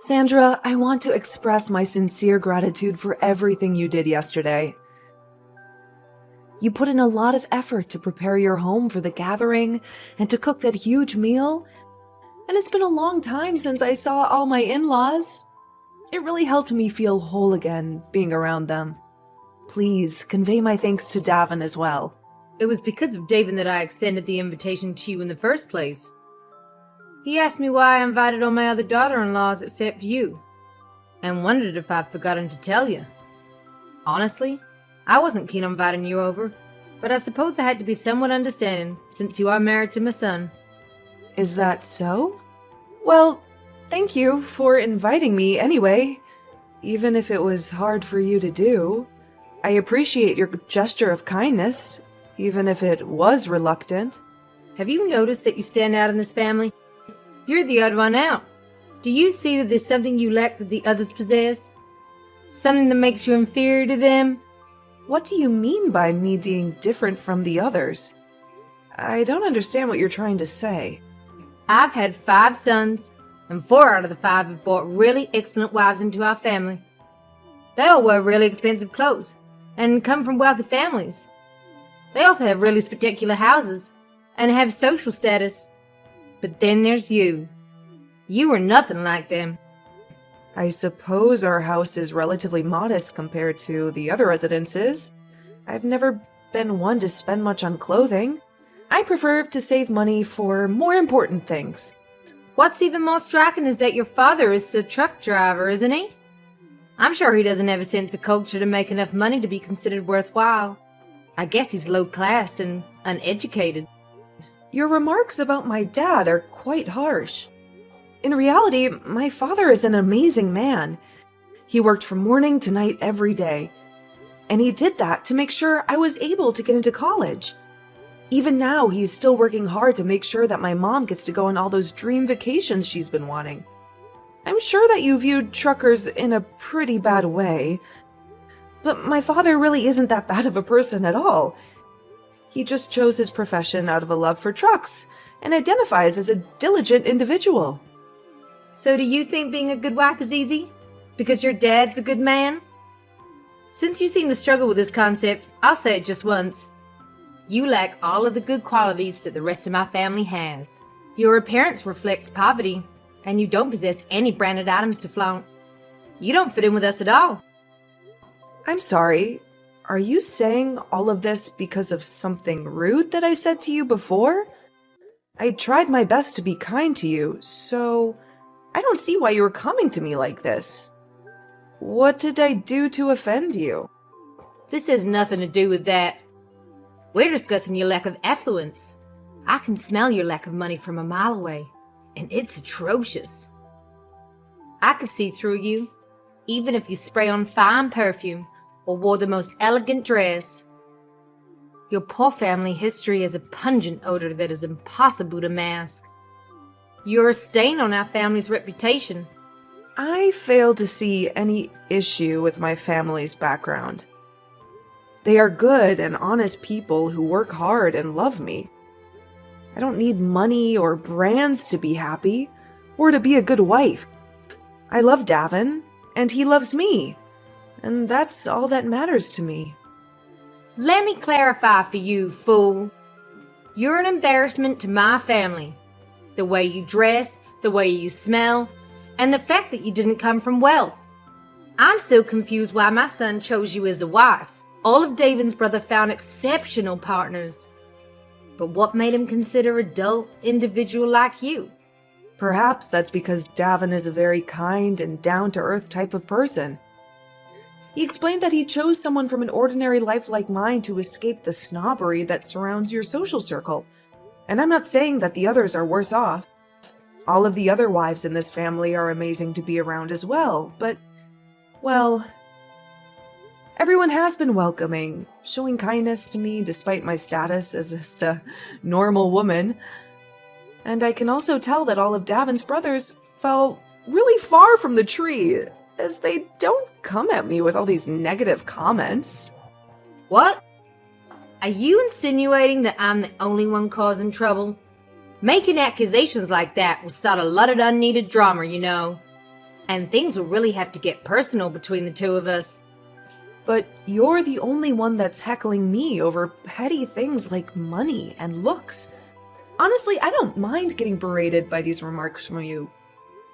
Sandra, I want to express my sincere gratitude for everything you did yesterday. You put in a lot of effort to prepare your home for the gathering and to cook that huge meal. And it's been a long time since I saw all my in-laws. It really helped me feel whole again, being around them. Please convey my thanks to Davin as well. It was because of Davin that I extended the invitation to you in the first place. He asked me why I invited all my other daughter-in-laws except you, and wondered if I'd forgotten to tell you. Honestly, I wasn't keen on inviting you over, but I suppose I had to be somewhat understanding since you are married to my son. Is that so? Well, thank you for inviting me anyway, even if it was hard for you to do. I appreciate your gesture of kindness, even if it was reluctant. Have you noticed that you stand out in this family? You're the odd one out. Do you see that there's something you lack that the others possess? Something that makes you inferior to them? What do you mean by me being different from the others? I don't understand what you're trying to say. I've had 5 sons, and 4 out of the 5 have brought really excellent wives into our family. They all wear really expensive clothes, and come from wealthy families. They also have really spectacular houses, and have social status. But then there's you. You are nothing like them. I suppose our house is relatively modest compared to the other residences. I've never been one to spend much on clothing. I prefer to save money for more important things. What's even more striking is that your father is a truck driver, isn't he? I'm sure he doesn't have a sense of culture to make enough money to be considered worthwhile. I guess he's low class and uneducated. Your remarks about my dad are quite harsh. In reality, my father is an amazing man. He worked from morning to night every day, and he did that to make sure I was able to get into college. Even now, he's still working hard to make sure that my mom gets to go on all those dream vacations she's been wanting. I'm sure that you viewed truckers in a pretty bad way, but my father really isn't that bad of a person at all. He just chose his profession out of a love for trucks and identifies as a diligent individual. So do you think being a good wife is easy? Because your dad's a good man? Since you seem to struggle with this concept, I'll say it just once. You lack all of the good qualities that the rest of my family has. Your appearance reflects poverty, and you don't possess any branded items to flaunt. You don't fit in with us at all. I'm sorry. Are you saying all of this because of something rude that I said to you before? I tried my best to be kind to you, so I don't see why you were coming to me like this. What did I do to offend you? This has nothing to do with that. We're discussing your lack of affluence. I can smell your lack of money from a mile away, and it's atrocious. I could see through you, even if you spray on fine perfume or wore the most elegant dress. Your poor family history has a pungent odor that is impossible to mask. You're a stain on our family's reputation. I fail to see any issue with my family's background. They are good and honest people who work hard and love me. I don't need money or brands to be happy or to be a good wife. I love Davin, and he loves me, and that's all that matters to me. Let me clarify for you, fool. You're an embarrassment to my family. The way you dress, the way you smell, and the fact that you didn't come from wealth. I'm still confused why my son chose you as a wife. All of Davin's brother found exceptional partners. But what made him consider a dull individual like you? Perhaps that's because Davin is a very kind and down-to-earth type of person. He explained that he chose someone from an ordinary life like mine to escape the snobbery that surrounds your social circle. And I'm not saying that the others are worse off. All of the other wives in this family are amazing to be around as well, but, well, everyone has been welcoming, showing kindness to me despite my status as just a normal woman. And I can also tell that all of Davin's brothers fell really far from the tree, as they don't come at me with all these negative comments. What? Are you insinuating that I'm the only one causing trouble? Making accusations like that will start a lot of unneeded drama, you know. And things will really have to get personal between the two of us. But you're the only one that's heckling me over petty things like money and looks. Honestly, I don't mind getting berated by these remarks from you.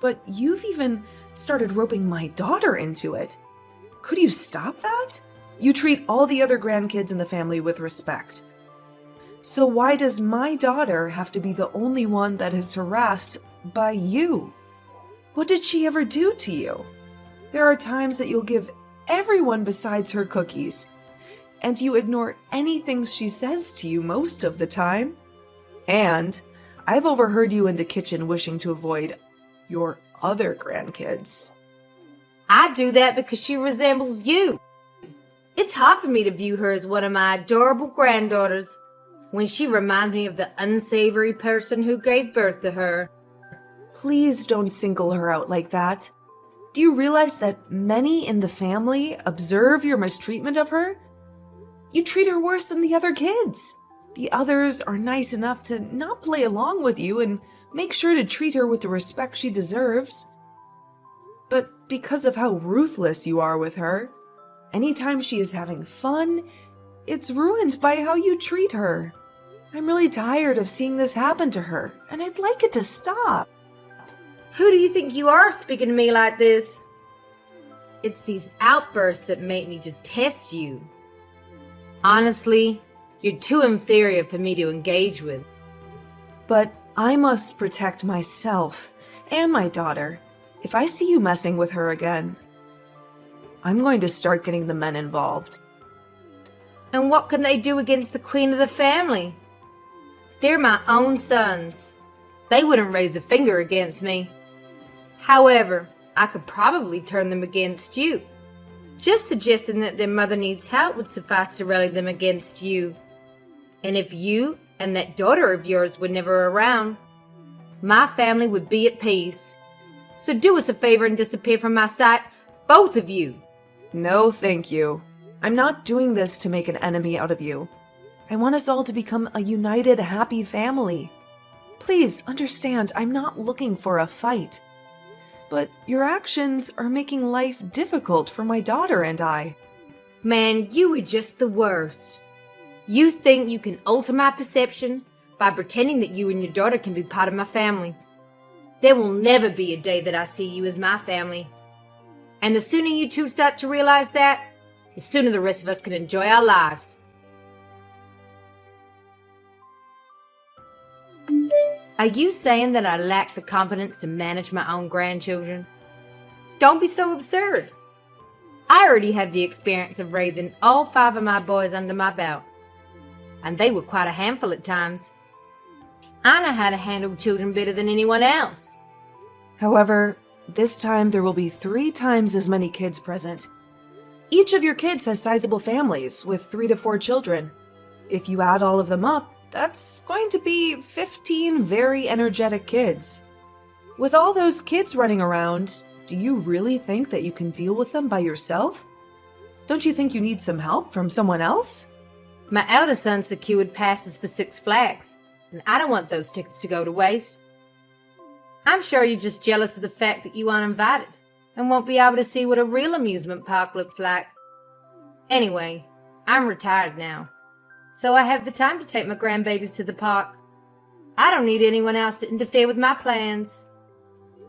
But you've even started roping my daughter into it. Could you stop that? You treat all the other grandkids in the family with respect. So why does my daughter have to be the only one that is harassed by you? What did she ever do to you? There are times that you'll give everyone besides her cookies, and you ignore anything she says to you most of the time. And I've overheard you in the kitchen wishing to avoid your other grandkids. I do that because she resembles you. It's hard for me to view her as one of my adorable granddaughters when she reminds me of the unsavory person who gave birth to her. Please don't single her out like that. Do you realize that many in the family observe your mistreatment of her? You treat her worse than the other kids. The others are nice enough to not play along with you and make sure to treat her with the respect she deserves. But because of how ruthless you are with her, anytime she is having fun, it's ruined by how you treat her. I'm really tired of seeing this happen to her, and I'd like it to stop. Who do you think you are speaking to me like this? It's these outbursts that make me detest you. Honestly, you're too inferior for me to engage with. But I must protect myself and my daughter. If I see you messing with her again, I'm going to start getting the men involved. And what can they do against the queen of the family? They're my own sons. They wouldn't raise a finger against me. However, I could probably turn them against you. Just suggesting that their mother needs help would suffice to rally them against you. And if you and that daughter of yours were never around, my family would be at peace. So do us a favor and disappear from my sight, both of you. No, thank you. I'm not doing this to make an enemy out of you. I want us all to become a united, happy family. Please understand, I'm not looking for a fight. But your actions are making life difficult for my daughter and I. Man, you are just the worst. You think you can alter my perception by pretending that you and your daughter can be part of my family. There will never be a day that I see you as my family. And the sooner you two start to realize that, the sooner the rest of us can enjoy our lives. Are you saying that I lack the competence to manage my own grandchildren? Don't be so absurd. I already have the experience of raising all 5 of my boys under my belt. And they were quite a handful at times. I know how to handle children better than anyone else. However, this time there will be 3 times as many kids present. Each of your kids has sizable families with 3 to 4 children. If you add all of them up, that's going to be 15 very energetic kids. With all those kids running around, do you really think that you can deal with them by yourself? Don't you think you need some help from someone else? My eldest son secured passes for 6 Flags, and I don't want those tickets to go to waste. I'm sure you're just jealous of the fact that you aren't invited and won't be able to see what a real amusement park looks like. Anyway, I'm retired now, so I have the time to take my grandbabies to the park. I don't need anyone else to interfere with my plans.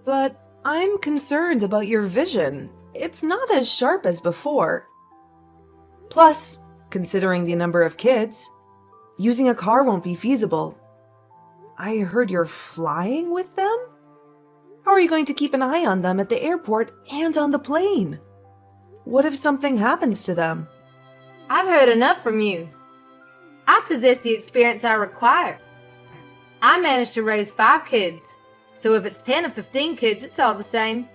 But I'm concerned about your vision. It's not as sharp as before. Plus, considering the number of kids, using a car won't be feasible. I heard you're flying with them? How are you going to keep an eye on them at the airport and on the plane? What if something happens to them? I've heard enough from you. I possess the experience I require. I managed to raise 5 kids, so if it's 10 or 15 kids, it's all the same.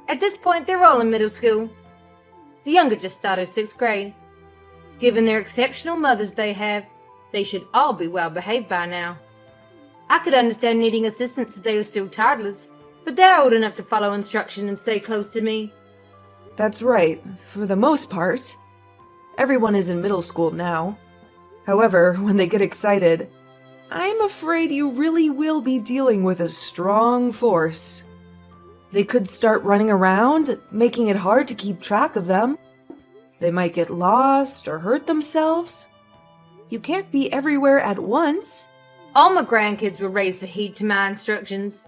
At this point, they're all in middle school. The younger just started 6th grade. Given their exceptional mothers they have, they should all be well behaved by now. I could understand needing assistance if they were still toddlers, but they're old enough to follow instruction and stay close to me. That's right, for the most part. Everyone is in middle school now. However, when they get excited, I'm afraid you really will be dealing with a strong force. They could start running around, making it hard to keep track of them. They might get lost or hurt themselves. You can't be everywhere at once. All my grandkids were raised to heed to my instructions.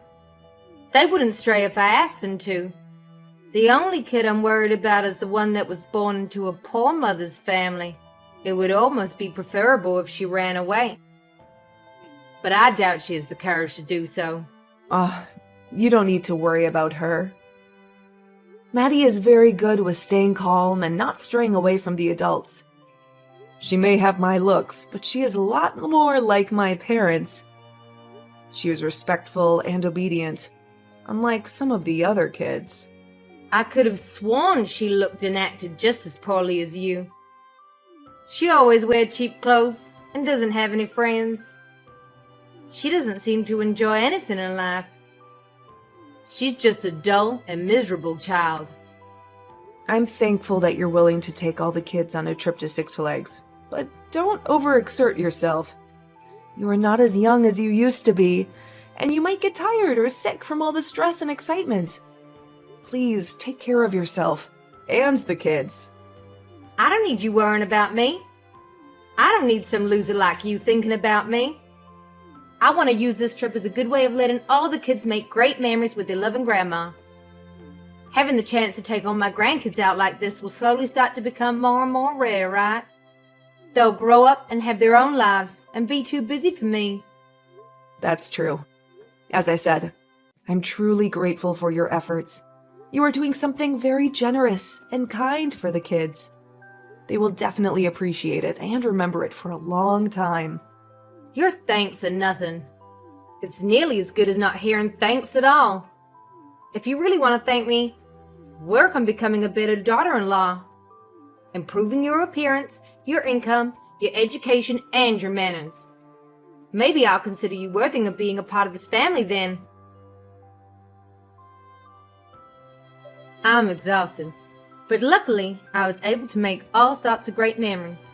They wouldn't stray if I asked them to. The only kid I'm worried about is the one that was born into a poor mother's family. It would almost be preferable if she ran away. But I doubt she has the courage to do so. You don't need to worry about her. Maddie is very good with staying calm and not straying away from the adults. She may have my looks, but she is a lot more like my parents. She is respectful and obedient, unlike some of the other kids. I could have sworn she looked and acted just as poorly as you. She always wears cheap clothes and doesn't have any friends. She doesn't seem to enjoy anything in life. She's just a dull and miserable child. I'm thankful that you're willing to take all the kids on a trip to Six Flags, but don't overexert yourself. You are not as young as you used to be, and you might get tired or sick from all the stress and excitement. Please take care of yourself and the kids. I don't need you worrying about me. I don't need some loser like you thinking about me. I want to use this trip as a good way of letting all the kids make great memories with their loving grandma. Having the chance to take all my grandkids out like this will slowly start to become more and more rare, right? They'll grow up and have their own lives and be too busy for me. That's true. As I said, I'm truly grateful for your efforts. You are doing something very generous and kind for the kids. They will definitely appreciate it and remember it for a long time. Your thanks are nothing. It's nearly as good as not hearing thanks at all. If you really want to thank me, work on becoming a better daughter-in-law. Improving your appearance, your income, your education, and your manners. Maybe I'll consider you worthy of being a part of this family then. I'm exhausted, but luckily I was able to make all sorts of great memories.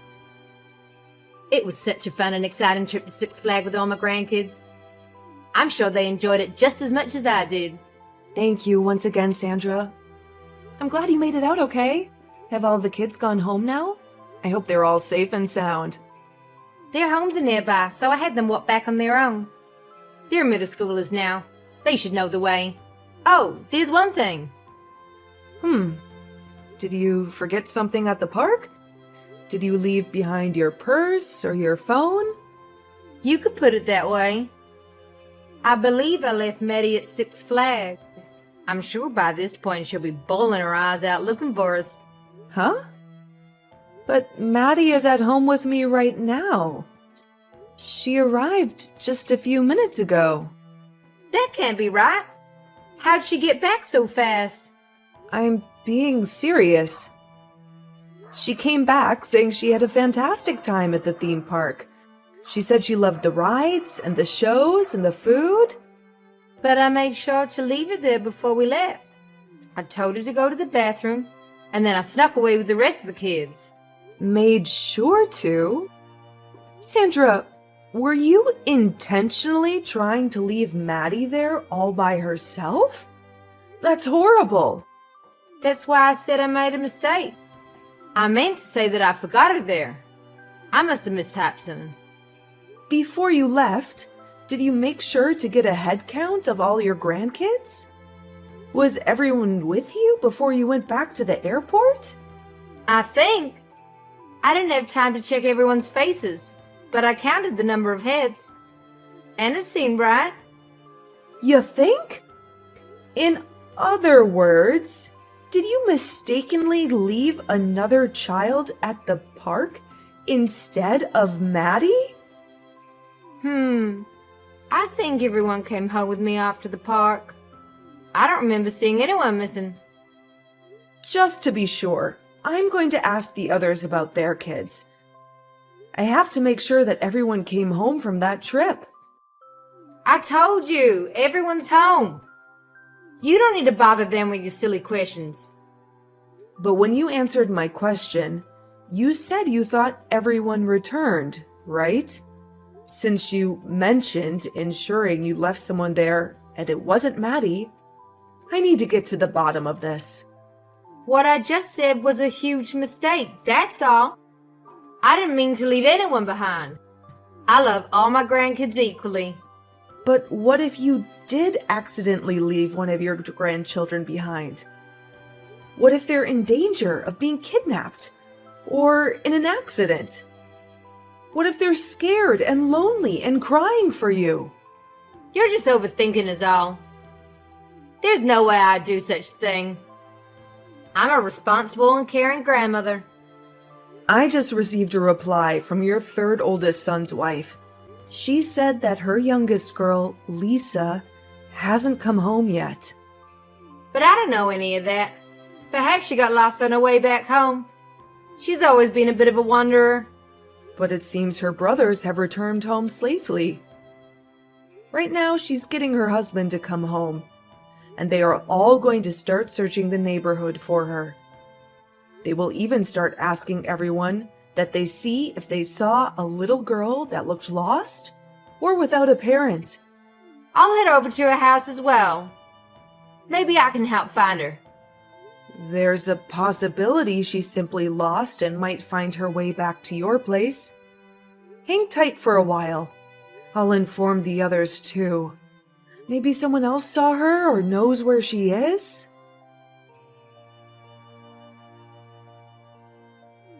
It was such a fun and exciting trip to Six Flags with all my grandkids. I'm sure they enjoyed it just as much as I did. Thank you once again, Sandra. I'm glad you made it out okay. Have all the kids gone home now? I hope they're all safe and sound. Their homes are nearby, so I had them walk back on their own. They're middle schoolers now. They should know the way. Oh, there's one thing. Did you forget something at the park? Did you leave behind your purse or your phone? You could put it that way. I believe I left Maddie at Six Flags. I'm sure by this point she'll be bawling her eyes out looking for us. Huh? But Maddie is at home with me right now. She arrived just a few minutes ago. That can't be right. How'd she get back so fast? I'm being serious. She came back saying she had a fantastic time at the theme park. She said she loved the rides and the shows and the food. But I made sure to leave her there before we left. I told her to go to the bathroom, and then I snuck away with the rest of the kids. Made sure to? Sandra, were you intentionally trying to leave Maddie there all by herself? That's horrible. That's why I said I made a mistake. I meant to say that I forgot her there. I must have mistyped something. Before you left, did you make sure to get a head count of all your grandkids? Was everyone with you before you went back to the airport? I think. I didn't have time to check everyone's faces, but I counted the number of heads. And it seemed right. You think? In other words, did you mistakenly leave another child at the park instead of Maddie? I think everyone came home with me after the park. I don't remember seeing anyone missing. Just to be sure, I'm going to ask the others about their kids. I have to make sure that everyone came home from that trip. I told you, everyone's home. You don't need to bother them with your silly questions. But when you answered my question, you said you thought everyone returned, right? Since you mentioned ensuring you left someone there and it wasn't Maddie, I need to get to the bottom of this. What I just said was a huge mistake, that's all. I didn't mean to leave anyone behind. I love all my grandkids equally. But what if you did accidentally leave one of your grandchildren behind? What if they're in danger of being kidnapped? Or in an accident? What if they're scared and lonely and crying for you? You're just overthinking is all. There's no way I'd do such a thing. I'm a responsible and caring grandmother. I just received a reply from your third oldest son's wife. She said that her youngest girl, Lisa, hasn't come home yet. But I don't know any of that. Perhaps she got lost on her way back home. She's always been a bit of a wanderer. But it seems her brothers have returned home safely. Right now, she's getting her husband to come home, and they are all going to start searching the neighborhood for her. They will even start asking everyone that they see if they saw a little girl that looked lost or without a parent. I'll head over to her house as well. Maybe I can help find her. There's a possibility she's simply lost and might find her way back to your place. Hang tight for a while. I'll inform the others too. Maybe someone else saw her or knows where she is?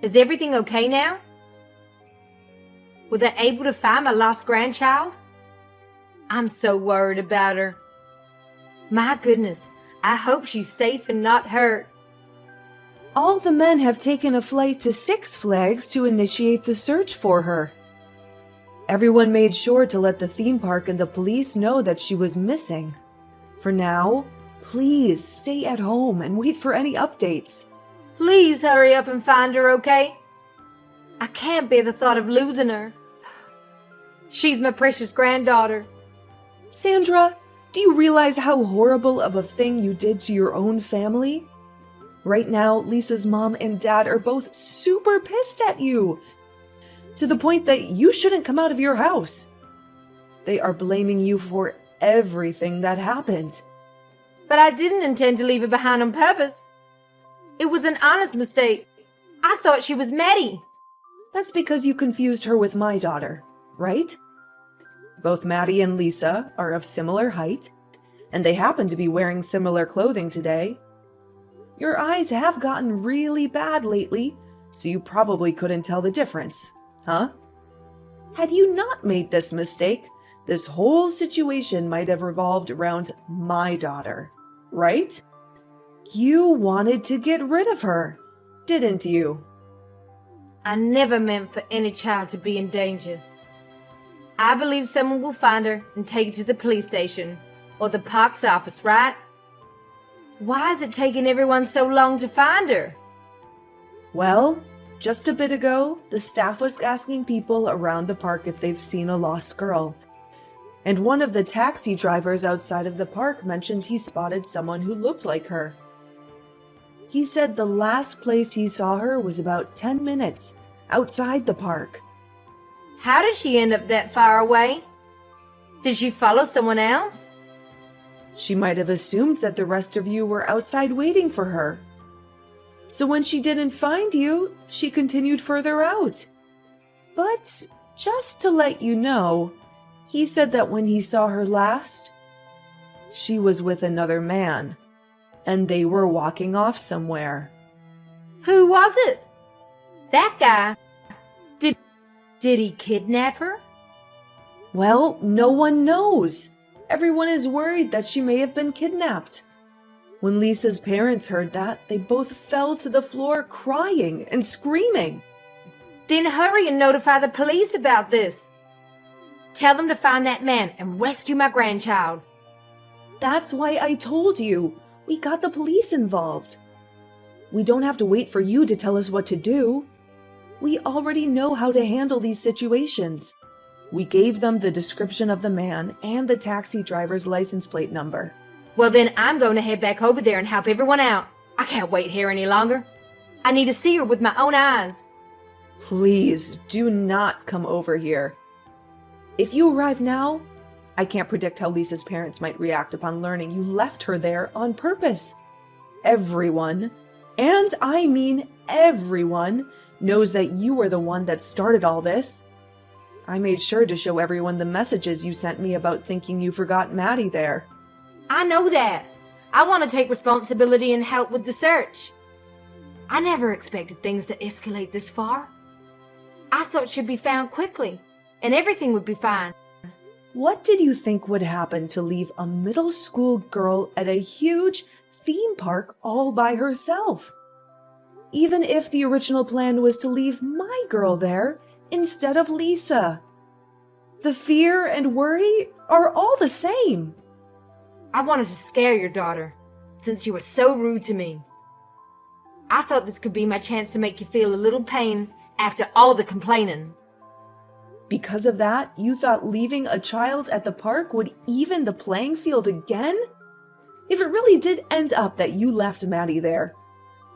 Is everything okay now? Were they able to find my lost grandchild? I'm so worried about her. My goodness, I hope she's safe and not hurt. All the men have taken a flight to Six Flags to initiate the search for her. Everyone made sure to let the theme park and the police know that she was missing. For now, please stay at home and wait for any updates. Please hurry up and find her, okay? I can't bear the thought of losing her. She's my precious granddaughter. Sandra, do you realize how horrible of a thing you did to your own family? Right now, Lisa's mom and dad are both super pissed at you, to the point that you shouldn't come out of your house. They are blaming you for everything that happened. But I didn't intend to leave her behind on purpose. It was an honest mistake. I thought she was Maddie. That's because you confused her with my daughter, right? Both Maddie and Lisa are of similar height, and they happen to be wearing similar clothing today. Your eyes have gotten really bad lately, so you probably couldn't tell the difference, huh? Had you not made this mistake, this whole situation might have revolved around my daughter, right? You wanted to get rid of her, didn't you? I never meant for any child to be in danger. I believe someone will find her and take her to the police station or the park's office, right? Why is it taking everyone so long to find her? Well, just a bit ago, the staff was asking people around the park if they've seen a lost girl. And one of the taxi drivers outside of the park mentioned he spotted someone who looked like her. He said the last place he saw her was about 10 minutes outside the park. How did she end up that far away? Did she follow someone else? She might have assumed that the rest of you were outside waiting for her. So when she didn't find you, she continued further out. But just to let you know, he said that when he saw her last, she was with another man, and they were walking off somewhere. Who was it? That guy. Did he kidnap her? Well, no one knows. Everyone is worried that she may have been kidnapped. When Lisa's parents heard that, they both fell to the floor crying and screaming. Then hurry and notify the police about this. Tell them to find that man and rescue my grandchild. That's why I told you. We got the police involved. We don't have to wait for you to tell us what to do. We already know how to handle these situations. We gave them the description of the man and the taxi driver's license plate number. Well, then I'm going to head back over there and help everyone out. I can't wait here any longer. I need to see her with my own eyes. Please do not come over here. If you arrive now, I can't predict how Lisa's parents might react upon learning you left her there on purpose. Everyone, and I mean everyone, knows that you were the one that started all this. I made sure to show everyone the messages you sent me about thinking you forgot Maddie there. I know that. I want to take responsibility and help with the search. I never expected things to escalate this far. I thought she'd be found quickly, and everything would be fine. What did you think would happen to leave a middle school girl at a huge theme park all by herself? Even if the original plan was to leave my girl there instead of Lisa. The fear and worry are all the same. I wanted to scare your daughter, since you were so rude to me. I thought this could be my chance to make you feel a little pain after all the complaining. Because of that, you thought leaving a child at the park would even the playing field again? If it really did end up that you left Maddie there,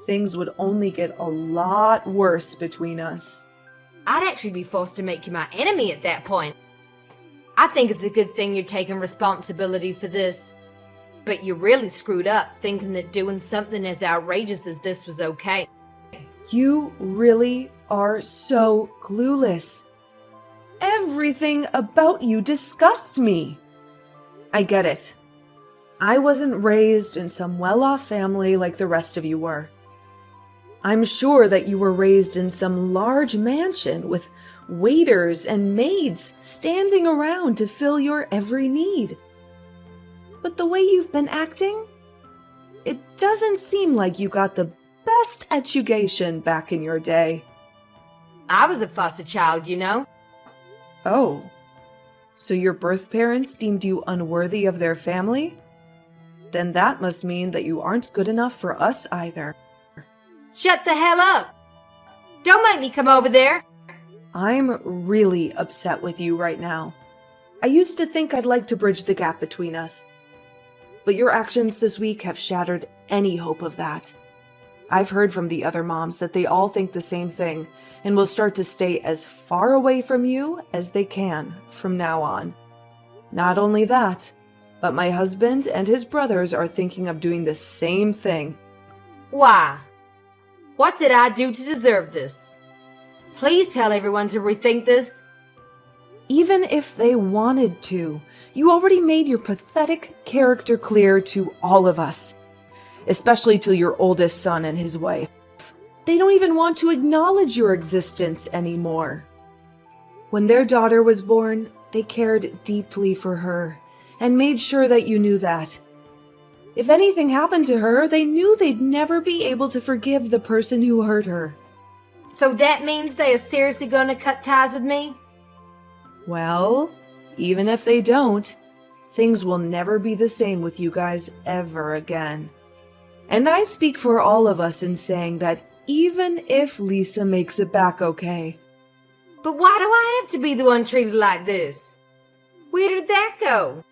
things would only get a lot worse between us. I'd actually be forced to make you my enemy at that point. I think it's a good thing you're taking responsibility for this. But you really screwed up thinking that doing something as outrageous as this was okay. You really are so clueless. Everything about you disgusts me. I get it. I wasn't raised in some well-off family like the rest of you were. I'm sure that you were raised in some large mansion with waiters and maids standing around to fill your every need. But the way you've been acting, it doesn't seem like you got the best education back in your day. I was a foster child, you know. Oh, so your birth parents deemed you unworthy of their family? Then that must mean that you aren't good enough for us either. Shut the hell up! Don't make me come over there! I'm really upset with you right now. I used to think I'd like to bridge the gap between us. But your actions this week have shattered any hope of that. I've heard from the other moms that they all think the same thing and will start to stay as far away from you as they can from now on. Not only that, but my husband and his brothers are thinking of doing the same thing. Why? What did I do to deserve this? Please tell everyone to rethink this. Even if they wanted to, you already made your pathetic character clear to all of us, especially to your oldest son and his wife. They don't even want to acknowledge your existence anymore. When their daughter was born, they cared deeply for her and made sure that you knew that. If anything happened to her, they knew they'd never be able to forgive the person who hurt her. So that means they are seriously going to cut ties with me? Well, even if they don't, things will never be the same with you guys ever again. And I speak for all of us in saying that even if Lisa makes it back okay. But why do I have to be the one treated like this? Where did that go?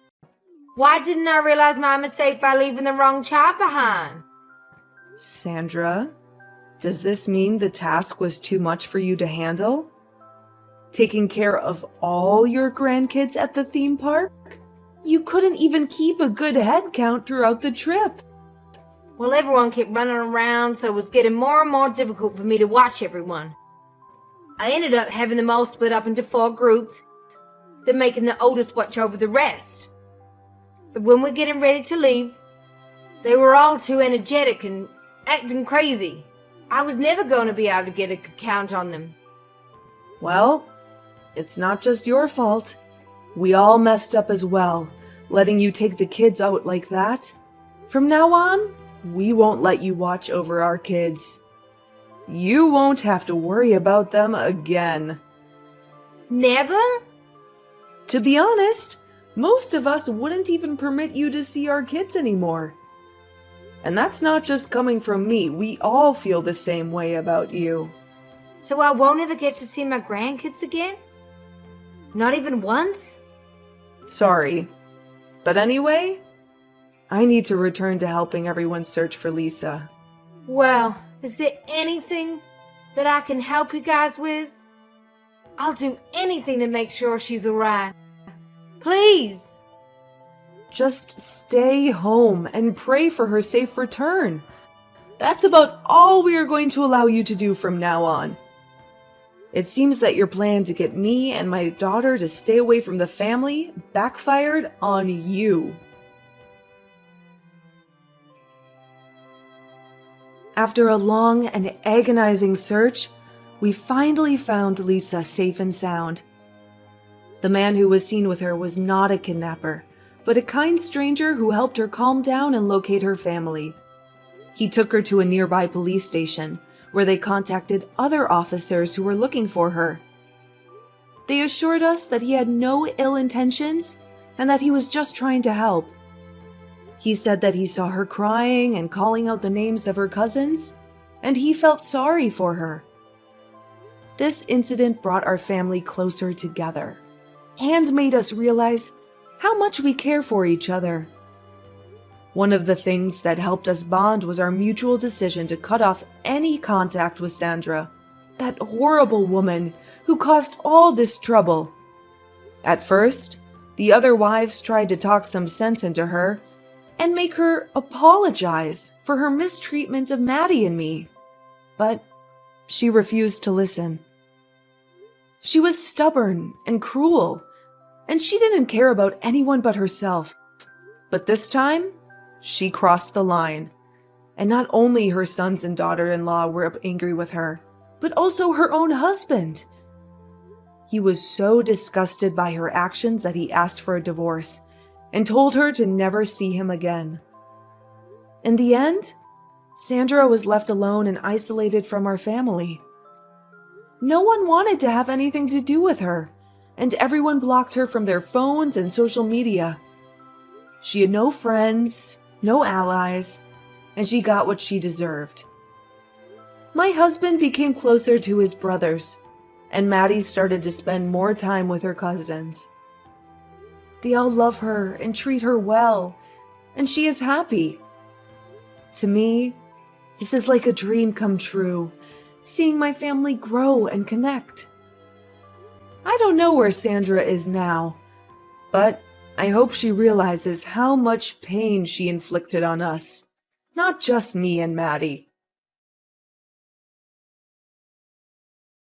Why didn't I realize my mistake by leaving the wrong child behind? Sandra, does this mean the task was too much for you to handle? Taking care of all your grandkids at the theme park? You couldn't even keep a good head count throughout the trip. Well, everyone kept running around, so it was getting more and more difficult for me to watch everyone. I ended up having them all split up into 4 groups, then making the oldest watch over the rest. But when we're getting ready to leave, they were all too energetic and acting crazy. I was never going to be able to get a count on them. Well, it's not just your fault. We all messed up as well, letting you take the kids out like that. From now on, we won't let you watch over our kids. You won't have to worry about them again. Never? To be honest, most of us wouldn't even permit you to see our kids anymore. And that's not just coming from me. We all feel the same way about you. So I won't ever get to see my grandkids again? Not even once? Sorry. But anyway, I need to return to helping everyone search for Lisa. Well, is there anything that I can help you guys with? I'll do anything to make sure she's alright. Please. Just stay home and pray for her safe return. That's about all we are going to allow you to do from now on. It seems that your plan to get me and my daughter to stay away from the family backfired on you. After a long and agonizing search, we finally found Lisa safe and sound. The man who was seen with her was not a kidnapper, but a kind stranger who helped her calm down and locate her family. He took her to a nearby police station, where they contacted other officers who were looking for her. They assured us that he had no ill intentions and that he was just trying to help. He said that he saw her crying and calling out the names of her cousins, and he felt sorry for her. This incident brought our family closer together and made us realize how much we care for each other. One of the things that helped us bond was our mutual decision to cut off any contact with Sandra, that horrible woman who caused all this trouble. At first, the other wives tried to talk some sense into her and make her apologize for her mistreatment of Maddie and me, but she refused to listen. She was stubborn and cruel, and she didn't care about anyone but herself. But this time, she crossed the line, and not only her sons and daughter-in-law were angry with her, but also her own husband. He was so disgusted by her actions that he asked for a divorce and told her to never see him again. In the end, Sandra was left alone and isolated from our family. No one wanted to have anything to do with her, and everyone blocked her from their phones and social media. She had no friends, no allies, and she got what she deserved. My husband became closer to his brothers, and Maddie started to spend more time with her cousins. They all love her and treat her well, and she is happy. To me, this is like a dream come true, seeing my family grow and connect. I don't know where Sandra is now, but I hope she realizes how much pain she inflicted on us, not just me and Maddie.